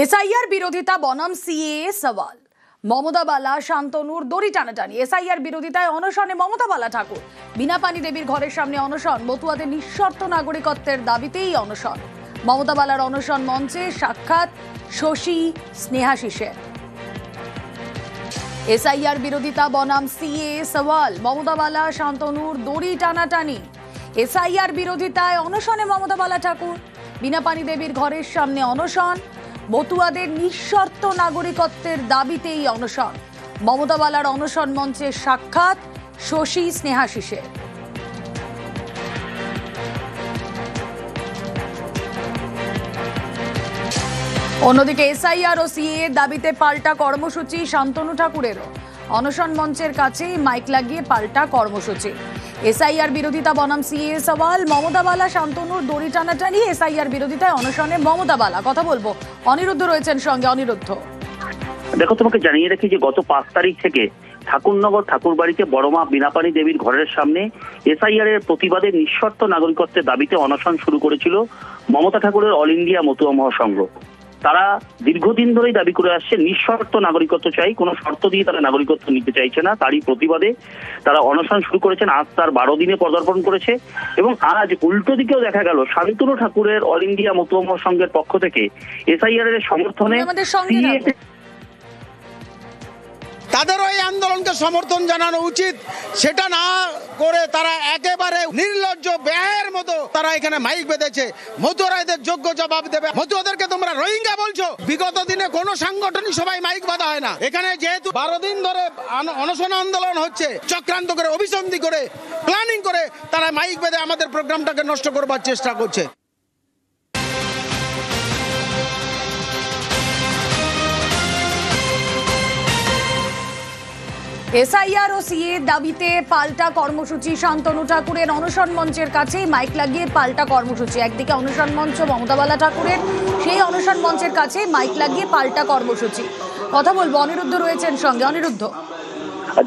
SIR বিরোধিতা বনাম CAA সওয়াল। মমতা বালা শান্তনুর দড়ি টানাটানি। এসআইআর বিরোধিতায় অনশনে মমতা বালা ঠাকুর। বিনাপানি দেবীর ঘরের সামনে অনশন। মতুয়াদের নিঃশর্ত নাগরিকত্বের দাবিতেই অনশন। মমতা বালার অনশন মঞ্চে সাক্ষাৎ শশী স্নেহাশিসের। এসআইআর বিরোধিতা বনাম সিএএ সওয়াল। মমতা বালা শান্তনুর দড়ি টানাটানি। এসআইআর বিরোধিতায় অনশনে মমতা বালা ঠাকুর। বিনাপানি দেবীর ঘরের সামনে অনশন। মতুয়াদের নিঃশর্ত নাগরিকত্বের দাবিতেই অনশন। মমতা বালার অনশন মঞ্চে সাক্ষাৎ শশী স্নেহাশিসের। অন্যদিকে এসআইআর ও সিএএর দাবিতে পাল্টা কর্মসূচি শান্তনু ঠাকুরেরও। অনশন মঞ্চের কাছে মাইক লাগিয়ে পাল্টা কর্মসূচি। এসআইআর বিরোধিতা বনাম সিএএ সওয়াল। মমতা বালা শান্তনুর দড়ি টানাটানি। এসআইআর বিরোধিতায় অনশনে মমতা বালা। কথা বলবো, অনিরুদ্ধ রয়েছেন সঙ্গে। অনিরুদ্ধ, দেখো, তোমাকে জানিয়ে রাখি যে গত 5 তারিখ থেকে ঠাকুরনগর ঠাকুরবাড়িতে বড়মা বিনাপানি দেবীর ঘরের সামনে এসআইআর এর প্রতিবাদে নিঃশর্ত নাগরিকত্বের দাবিতে অনশন শুরু করেছিল মমতা ঠাকুরের অল ইন্ডিয়া মতুয়া মহাসংঘ। তারা দীর্ঘদিন ধরেই দাবি করে আসছে নিঃশর্ত নাগরিকত্ব চাই, কোনো শর্ত দিয়ে তারা নাগরিকত্ব নিতে চাইছে না। তারই প্রতিবাদে তারা অনশন শুরু করেছেন। আজ তার 12 দিনে পদার্পণ করেছে এবং আজ উল্টো দিকেও দেখা গেল শান্তনু ঠাকুরের অল ইন্ডিয়া মতুয়া মহাসংঘের পক্ষ থেকে এসআইআর এর সমর্থনে তাদেরও এই আন্দোলনকে সমর্থন জানানো উচিত। সেটা না করে তারা একেবারে নির্লজ্জ ব্যয়ের মতো তারা এখানে মাইক বেঁধেছে। মতুয়ারা এদের যোগ্য জবাব দেবে। মতুয়াদেরকে তোমরা রোহিঙ্গা বলছো। বিগত দিনে কোনো সাংগঠনিক সবাই মাইক বাঁধা হয় না। এখানে যেহেতু 12 দিন ধরে অনশন আন্দোলন হচ্ছে, চক্রান্ত করে, অভিসন্ধি করে, প্ল্যানিং করে তারা মাইক বেঁধে আমাদের প্রোগ্রামটাকে নষ্ট করবার চেষ্টা করছে। এসআইআর ও সিএএর দাবিতে পাল্টা কর্মসূচি শান্তনু ঠাকুরের। অনশন মঞ্চের কাছে মাইক লাগিয়ে পাল্টা কর্মসূচি। একদিকে অনশন মঞ্চ মমতা বালা ঠাকুরের, সেই অনশন মঞ্চের কাছে মাইক লাগিয়ে পাল্টা কর্মসূচি। কথা বলবো, অনিরুদ্ধ রয়েছেন সঙ্গে। অনিরুদ্ধ,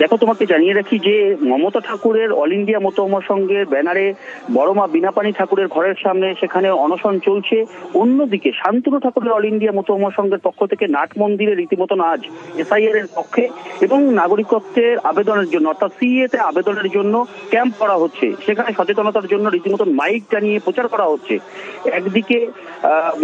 দেখো, তোমাকে জানিয়ে রাখি যে মমতা ঠাকুরের অল ইন্ডিয়া মতুয়া মহাসংঘের ব্যানারে বড়মা বিনাপানি ঠাকুরের ঘরের সামনে সেখানে অনশন চলছে। অন্যদিকে শান্তনু ঠাকুরের অল ইন্ডিয়া মতুয়া মহাসংঘের পক্ষ থেকে নাট মন্দিরে রীতিমতন আজ এসআইআর এর পক্ষে এবং নাগরিকত্বের আবেদনের জন্য অর্থাৎ সিএএ তে আবেদনের জন্য ক্যাম্প করা হচ্ছে। সেখানে সচেতনতার জন্য রীতিমতন মাইক টানিয়ে প্রচার করা হচ্ছে। একদিকে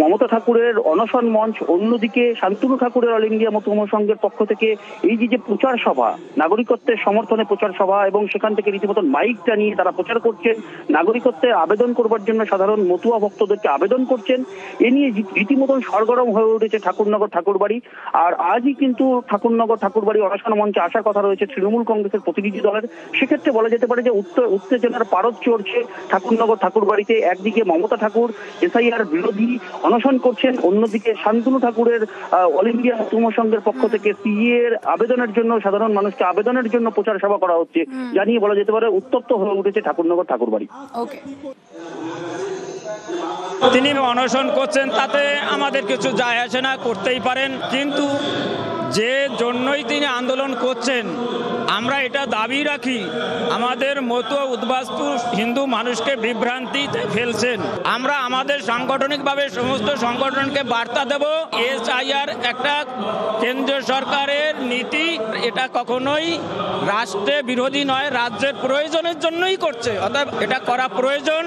মমতা ঠাকুরের অনশন মঞ্চ, অন্যদিকে শান্তনু ঠাকুরের অল ইন্ডিয়া মতুয়া মহাসংঘের পক্ষ থেকে এই যে প্রচার সভা, নাগরিকত্বের সমর্থনে প্রচার সভা, এবং সেখান থেকে রীতিমতন মাইকটা নিয়ে তারা প্রচার করছেন। নাগরিকত্বে আবেদন করবার জন্য সাধারণ মতুয়া ভক্তদেরকে আবেদন করছেন। এ নিয়ে রীতিমতন সরগরম হয়ে উঠেছে ঠাকুরনগর ঠাকুরবাড়ি। আর আজই কিন্তু ঠাকুরনগর ঠাকুরবাড়ি অনশন মঞ্চে আসার কথা রয়েছে তৃণমূল কংগ্রেসের প্রতিনিধি দলের। সেক্ষেত্রে বলা যেতে পারে যে উত্তেজনার পারদ চড়ছে ঠাকুরনগর ঠাকুরবাড়িতে। একদিকে মমতা ঠাকুর এসআইআর বিরোধী অনশন করছেন, অন্যদিকে শান্তনু ঠাকুরের অল ইন্ডিয়া মতুয়া মহাসংঘের পক্ষ থেকে সিএএ এর আবেদনের জন্য সাধারণ মানুষকে আবেদনের জন্য প্রচার সভা করা হচ্ছে। জানিয়ে বলা যেতে পারে উত্তপ্ত হয়ে উঠেছে ঠাকুরনগর ঠাকুরবাড়ি। তিনি অনশন করছেন, তাতে আমাদের কিছু যায় আসে না, করতেই পারেন। কিন্তু যে জন্যই তিনি আন্দোলন করছেন, আমরা এটা দাবি রাখি, আমাদের মতুয়া উদ্বাস্তু হিন্দু মানুষকে বিভ্রান্তিতে ফেলছেন। আমরা আমাদের সাংগঠনিকভাবে সমস্ত সংগঠনকে বার্তা দেব, এসআইআর একটা কেন্দ্রীয় সরকারের নীতি, এটা কখনোই রাষ্ট্রে বিরোধী নয়, রাজ্যের প্রয়োজনের জন্যই করছে, অর্থাৎ এটা করা প্রয়োজন।